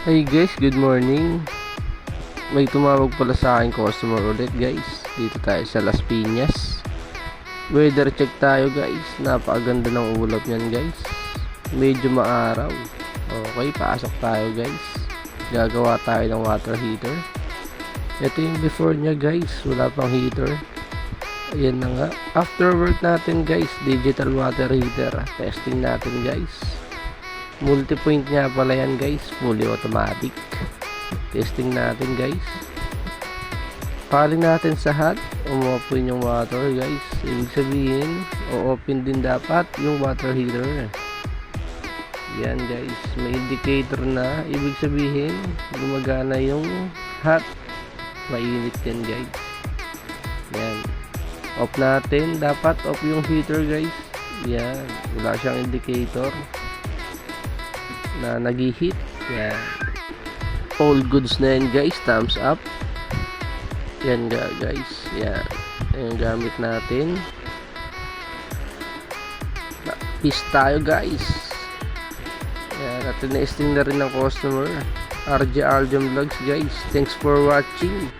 Hey guys, good morning. May tumawag pala sa akin customer ulit guys. Dito tayo sa Las Piñas. Weather check tayo guys. Napakaganda ng ulap niyan guys. Medyo maaraw. Okay, pasok tayo guys. Gagawa tayo ng water heater. Ito yung before niya guys. Wala pang heater. Ayan na nga. After work natin guys, digital water heater. Testing natin guys. Multi-point nga pala yan guys, fully automatic. Testing natin guys. Palin natin sa hot, umopen yung water guys. Ibig sabihin, o-open din dapat yung water heater. Yan guys, may indicator na. Ibig sabihin, gumagana yung hot. Mainit yan guys. Yan. Off natin, dapat off yung heater guys. Yan, wala siyang indicator na nag-heat. Yan. All goods na yan guys. Thumbs up. Yan guys. Yan. Yung gamit natin. Peace tayo guys. Yan. At na-testing na rin ng customer. RJ Aljam Vlogs guys. Thanks for watching.